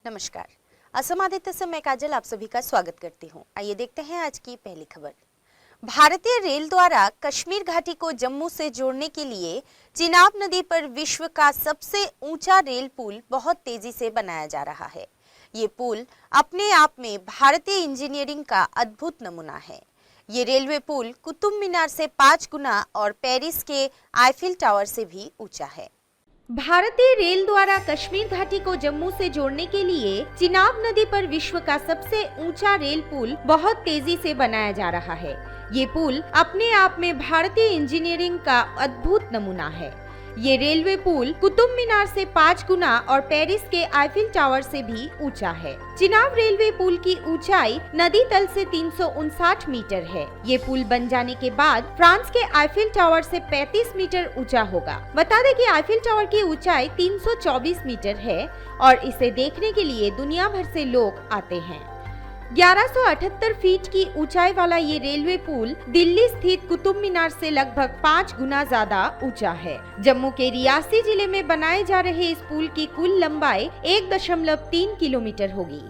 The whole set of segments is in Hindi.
नमस्कार। असम आदित्य से मैं काजल आप सभी का स्वागत करती हूँ। आइए देखते हैं आज की पहली खबर। भारतीय रेल द्वारा कश्मीर घाटी को जम्मू से जोड़ने के लिए चिनाब नदी पर विश्व का सबसे ऊंचा रेल पुल बहुत तेजी से बनाया जा रहा है। ये पुल अपने आप में भारतीय इंजीनियरिंग का अद्भुत नमूना है। ये रेलवे पुल कुतुब मीनार से 5 गुना और पेरिस के आईफिल टावर से भी ऊंचा है। भारतीय रेल द्वारा कश्मीर घाटी को जम्मू से जोड़ने के लिए चिनाब नदी पर विश्व का सबसे ऊंचा रेल पुल बहुत तेजी से बनाया जा रहा है। ये पुल अपने आप में भारतीय इंजीनियरिंग का अद्भुत नमूना है। ये रेलवे पुल कुतुब मीनार से 5 गुना और पेरिस के आईफिल टावर से भी ऊंचा है। चिनाब रेलवे पुल की ऊंचाई नदी तल से 359 मीटर है। ये पुल बन जाने के बाद फ्रांस के आईफिल टावर से 35 मीटर ऊंचा होगा। बता दें कि आईफिल टावर की ऊंचाई 324 मीटर है और इसे देखने के लिए दुनिया भर से लोग आते हैं। 1178 फीट की ऊंचाई वाला ये रेलवे पुल दिल्ली स्थित कुतुब मीनार से लगभग 5 गुना ज्यादा ऊंचा है। जम्मू के रियासी जिले में बनाए जा रहे इस पुल की कुल लंबाई 1.3 किलोमीटर होगी।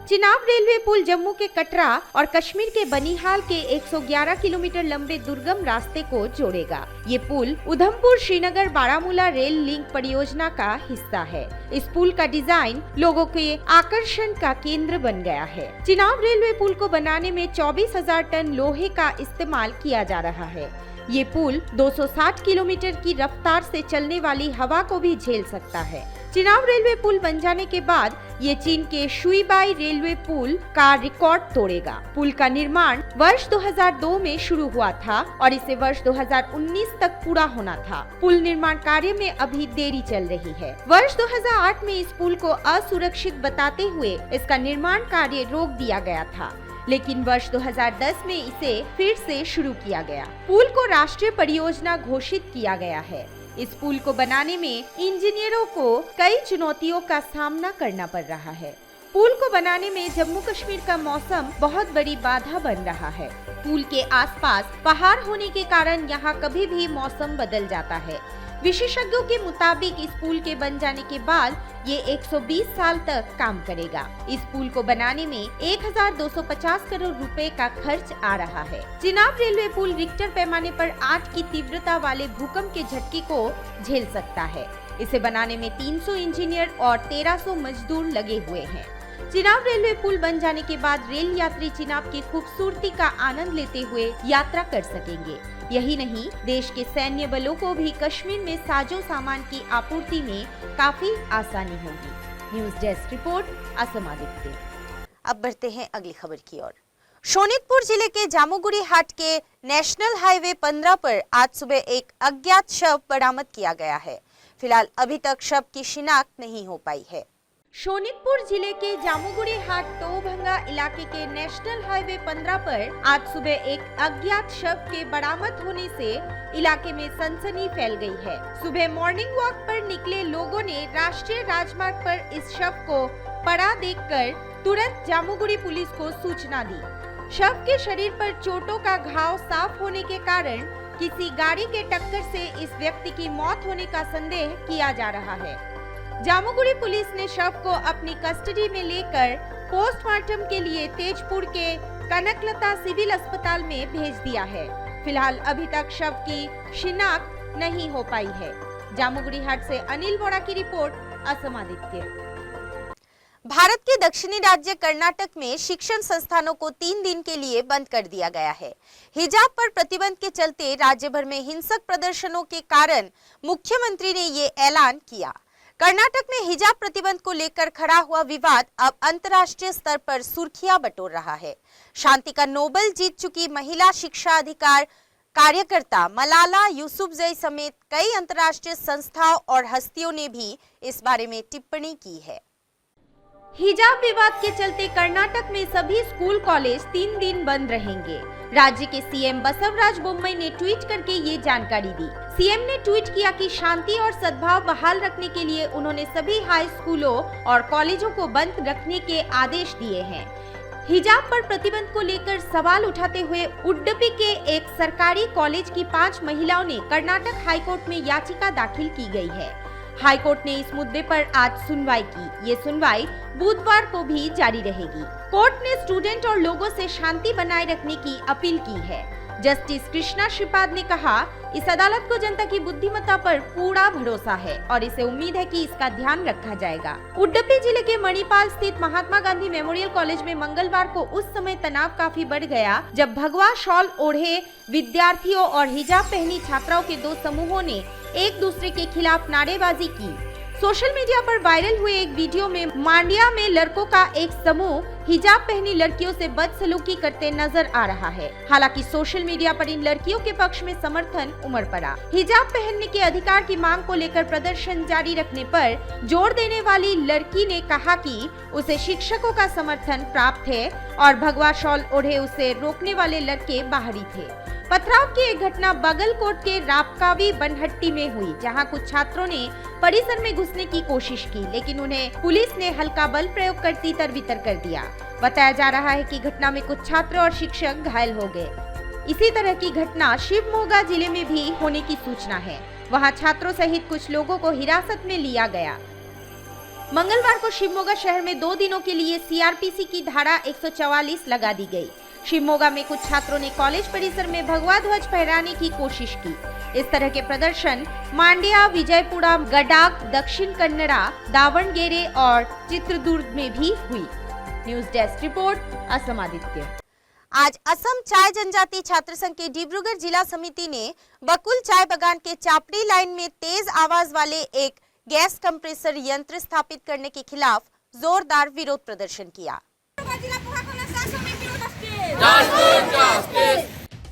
चिनाब रेलवे पुल जम्मू के कटरा और कश्मीर के बनिहाल के 111 किलोमीटर लंबे दुर्गम रास्ते को जोड़ेगा। ये पुल उधमपुर श्रीनगर बारामूला रेल लिंक परियोजना का हिस्सा है। इस पुल का डिजाइन लोगों के आकर्षण का केंद्र बन गया है। चिनाब रेलवे पुल को बनाने में 24,000 टन लोहे का इस्तेमाल किया जा रहा है। ये पुल 260 किलोमीटर की रफ्तार से चलने वाली हवा को भी झेल सकता है। चिनाब रेलवे पुल बन जाने के बाद ये चीन के शुईबाई रेलवे पुल का रिकॉर्ड तोड़ेगा। पुल का निर्माण वर्ष 2002 में शुरू हुआ था और इसे वर्ष 2019 तक पूरा होना था। पुल निर्माण कार्य में अभी देरी चल रही है। वर्ष 2008 में इस पुल को असुरक्षित बताते हुए इसका निर्माण कार्य रोक दिया गया था, लेकिन वर्ष 2010 में इसे फिर से शुरू किया गया। पुल को राष्ट्रीय परियोजना घोषित किया गया है। इस पुल को बनाने में इंजीनियरों को कई चुनौतियों का सामना करना पड़ रहा है। पुल को बनाने में जम्मू कश्मीर का मौसम बहुत बड़ी बाधा बन रहा है। पुल के आसपास पहाड़ होने के कारण यहाँ कभी भी मौसम बदल जाता है। विशेषज्ञों के मुताबिक इस पुल के बन जाने के बाद ये 120 साल तक काम करेगा। इस पुल को बनाने में 1250 करोड़ रुपए का खर्च आ रहा है। चिनाब रेलवे पुल रिक्टर पैमाने पर 8 की तीव्रता वाले भूकंप के झटके को झेल सकता है। इसे बनाने में 300 इंजीनियर और 1300 मजदूर लगे हुए हैं। चिनाब रेलवे पुल बन जाने के बाद रेल यात्री चिनाब की खूबसूरती का आनंद लेते हुए यात्रा कर सकेंगे। यही नहीं, देश के सैन्य बलों को भी कश्मीर में साजो सामान की आपूर्ति में काफी आसानी होगी। News desk report, Assam Aditya. अब बढ़ते हैं अगली खबर की ओर। शोनितपुर जिले के जामुगुड़ी हाट के नेशनल हाईवे 15 पर आज सुबह एक अज्ञात शव बरामद किया गया है। फिलहाल अभी तक शव की शिनाख्त नहीं हो पाई है। शोनितपुर जिले के जामुगुड़ी हाट टोभंगा इलाके के नेशनल हाईवे 15 पर आज सुबह एक अज्ञात शव के बरामद होने से इलाके में सनसनी फैल गई है। सुबह मॉर्निंग वॉक पर निकले लोगों ने राष्ट्रीय राजमार्ग पर इस शव को पड़ा देखकर तुरंत जामुगुड़ी पुलिस को सूचना दी। शव के शरीर पर चोटों का घाव साफ होने के कारण किसी गाड़ी के टक्कर से इस व्यक्ति की मौत होने का संदेह किया जा रहा है। जामुगुड़ी पुलिस ने शव को अपनी कस्टडी में लेकर पोस्टमार्टम के लिए तेजपुर के कनकलता सिविल अस्पताल में भेज दिया है। फिलहाल अभी तक शव की शिनाख्त नहीं हो पाई है। जामुगुड़ी हाट से अनिल बोरा की रिपोर्ट, असम आदित्य। भारत के दक्षिणी राज्य कर्नाटक में शिक्षण संस्थानों को 3 दिन के लिए बंद कर दिया गया है। हिजाब पर प्रतिबंध के चलते राज्य भर में हिंसक प्रदर्शनों के कारण मुख्यमंत्री ने ये ऐलान किया। कर्नाटक में हिजाब प्रतिबंध को लेकर खड़ा हुआ विवाद अब अंतर्राष्ट्रीय स्तर पर सुर्खियां बटोर रहा है। शांति का नोबेल जीत चुकी महिला शिक्षा अधिकार कार्यकर्ता मलाला यूसुफजई समेत कई अंतर्राष्ट्रीय संस्थाओं और हस्तियों ने भी इस बारे में टिप्पणी की है। हिजाब विवाद के चलते कर्नाटक में सभी स्कूल कॉलेज 3 दिन बंद रहेंगे। राज्य के सीएम बसवराज बोम्मई ने ट्वीट करके ये जानकारी दी। सीएम ने ट्वीट किया कि शांति और सद्भाव बहाल रखने के लिए उन्होंने सभी हाई स्कूलों और कॉलेजों को बंद रखने के आदेश दिए हैं। हिजाब पर प्रतिबंध को लेकर सवाल उठाते हुए उडुपी के एक सरकारी कॉलेज की 5 महिलाओं ने कर्नाटक हाईकोर्ट में याचिका दाखिल की गई है। हाईकोर्ट ने इस मुद्दे पर आज सुनवाई की। ये सुनवाई बुधवार को भी जारी रहेगी। कोर्ट ने स्टूडेंट और लोगों से शांति बनाए रखने की अपील की है। जस्टिस कृष्णा श्रीपाद ने कहा, इस अदालत को जनता की बुद्धिमत्ता पर पूरा भरोसा है और इसे उम्मीद है कि इसका ध्यान रखा जाएगा। उडुपी जिले के मणिपाल स्थित महात्मा गांधी मेमोरियल कॉलेज में मंगलवार को उस समय तनाव काफी बढ़ गया जब भगवा शॉल ओढ़े विद्यार्थियों और हिजाब पहनी छात्राओं के दो समूहों ने एक दूसरे के खिलाफ नारेबाजी की। सोशल मीडिया पर वायरल हुए एक वीडियो में मांड्या में लड़कों का एक समूह हिजाब पहनी लड़कियों से बदसलूकी करते नजर आ रहा है। हालांकि सोशल मीडिया पर इन लड़कियों के पक्ष में समर्थन उमड़ पड़ा। हिजाब पहनने के अधिकार की मांग को लेकर प्रदर्शन जारी रखने पर जोर देने वाली लड़की ने कहा कि उसे शिक्षकों का समर्थन प्राप्त है और भगवा शॉल ओढ़े उसे रोकने वाले लड़के बाहरी थे। पथराव की एक घटना बागलकोट के रापकावी बनहट्टी में हुई, जहां कुछ छात्रों ने परिसर में घुसने की कोशिश की, लेकिन उन्हें पुलिस ने हल्का बल प्रयोग कर तितर-बितर कर दिया। बताया जा रहा है कि घटना में कुछ छात्र और शिक्षक घायल हो गए। इसी तरह की घटना शिवमोगा जिले में भी होने की सूचना है। वहां छात्रों सहित कुछ लोगों को हिरासत में लिया गया। मंगलवार को शिवमोगा शहर में 2 दिनों के लिए सीआरपीसी की धारा 144 लगा दी गई। शिवमोगा में कुछ छात्रों ने कॉलेज परिसर में भगवा ध्वज फहराने की कोशिश की। इस तरह के प्रदर्शन मांड्या, विजयपुरा, गडाक, दक्षिण कन्नड़ा, दावणगेरे और चित्रदुर्ग में भी हुई। News desk report, Assam Aditya. आज असम चाय जनजाति छात्र संघ के डिब्रूगढ़ जिला समिति ने बकुल चाय बागान के चापड़ी लाइन में तेज आवाज वाले एक गैस कंप्रेसर यंत्र स्थापित करने के खिलाफ जोरदार विरोध प्रदर्शन किया।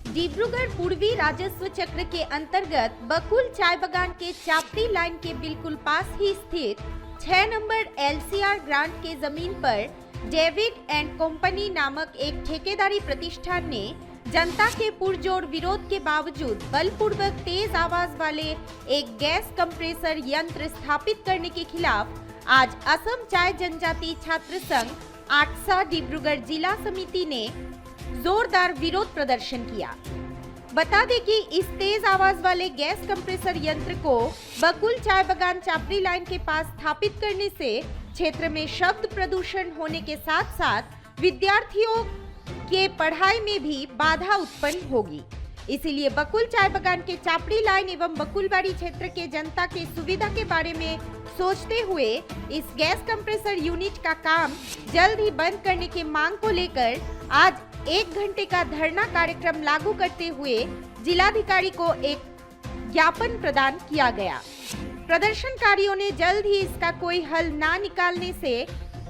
डिब्रूगढ़ पूर्वी राजस्व चक्र के अंतर्गत बकुल चाय बागान के चापड़ी लाइन के बिल्कुल पास ही स्थित 6 नंबर LCR ग्रांट के जमीन पर डेविड एंड कंपनी नामक एक ठेकेदारी प्रतिष्ठान ने जनता के पुरजोर विरोध के बावजूद बलपूर्वक तेज आवाज वाले एक गैस कंप्रेसर यंत्र स्थापित करने के खिलाफ आज असम चाय जनजाति छात्र संघ आटसा डिब्रूगढ़ जिला समिति ने जोरदार विरोध प्रदर्शन किया। बता दें कि इस तेज आवाज वाले गैस कंप्रेसर यंत्र को बकुल चाय बागान चापड़ी लाइन के पास स्थापित करने से क्षेत्र में शब्द प्रदूषण होने के साथ साथ विद्यार्थियों के पढ़ाई में भी बाधा उत्पन्न होगी। इसीलिए बकुल चाय बागान के चापड़ी लाइन एवं बकुलबाड़ी क्षेत्र के जनता के सुविधा के बारे में सोचते हुए इस गैस कंप्रेसर यूनिट का काम जल्द ही बंद करने की मांग को लेकर आज 1 घंटे का धरना कार्यक्रम लागू करते हुए जिलाधिकारी को एक ज्ञापन प्रदान किया गया। प्रदर्शनकारियों ने जल्द ही इसका कोई हल ना निकालने से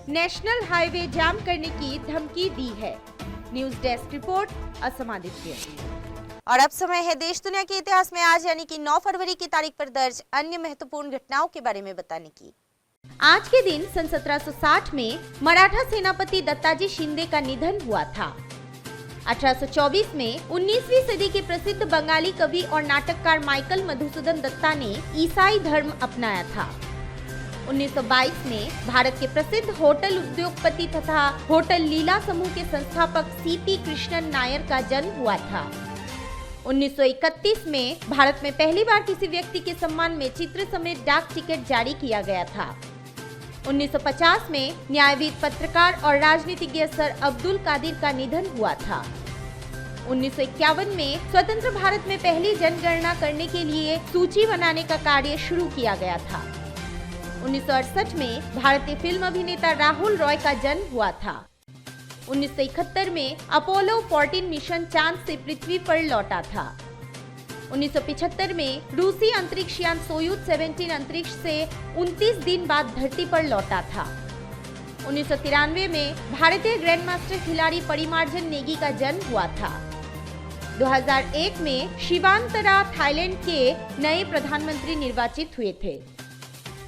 नेशनल हाईवे जाम करने की धमकी दी है। News desk report, Assam Aditya. और अब समय है देश दुनिया के इतिहास में आज यानी कि 9 फरवरी की तारीख पर दर्ज अन्य महत्वपूर्ण घटनाओं के बारे में बताने की। आज के दिन सन 1760 में मराठा सेनापति दत्ताजी शिंदे का निधन हुआ था। 1824 में 19वीं सदी के प्रसिद्ध बंगाली कवि और नाटककार माइकल मधुसूदन दत्ता ने ईसाई धर्म अपनाया था। 1922 में भारत के प्रसिद्ध होटल उद्योगपति तथा होटल लीला समूह के संस्थापक CP कृष्णन नायर का जन्म हुआ था। 1931 में भारत में पहली बार किसी व्यक्ति के सम्मान में चित्र समेत डाक टिकट जारी किया गया था। 1950 में न्यायविद, पत्रकार और राजनीतिज्ञ सर अब्दुल कादिर का निधन हुआ था। 1951 में स्वतंत्र भारत में पहली जनगणना करने के लिए सूची बनाने का कार्य शुरू किया गया था। 1968 में भारतीय फिल्म अभिनेता राहुल रॉय का जन्म हुआ था। 1971 में अपोलो 14 मिशन चांद से पृथ्वी पर लौटा था। 1975 में रूसी अंतरिक्ष यान सोयूज 17 अंतरिक्ष से 29 दिन बाद धरती पर लौटा था। 1993 में भारतीय ग्रैंड मास्टर खिलाड़ी परिमार्जन नेगी का जन्म हुआ था। 2001 में शिवांतरा थाईलैंड के नए प्रधानमंत्री निर्वाचित हुए थे।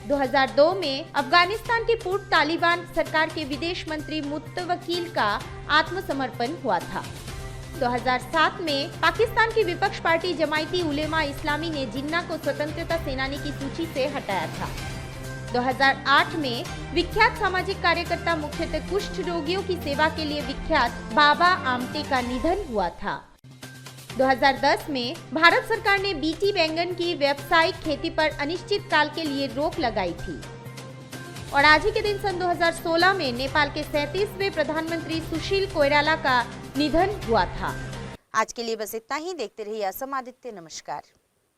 2002 में अफगानिस्तान की पूर्व तालिबान सरकार के विदेश मंत्री मुत्तवकील का आत्मसमर्पण हुआ था। 2007 में पाकिस्तान की विपक्ष पार्टी जमायती उलेमा इस्लामी ने जिन्ना को स्वतंत्रता सेनानी की सूची से हटाया था। 2008 में विख्यात सामाजिक कार्यकर्ता मुख्यतः कुष्ठ रोगियों की सेवा के लिए विख्यात बाबा आमटे का निधन हुआ था। 2010 में भारत सरकार ने बीटी बैंगन की व्यावसायिक खेती पर अनिश्चित काल के लिए रोक लगाई थी। और आज ही के दिन सन 2016 में नेपाल के 37वें प्रधानमंत्री सुशील कोइराला का निधन हुआ था। आज के लिए बस इतना ही। देखते रहिए असम आदित्य। नमस्कार।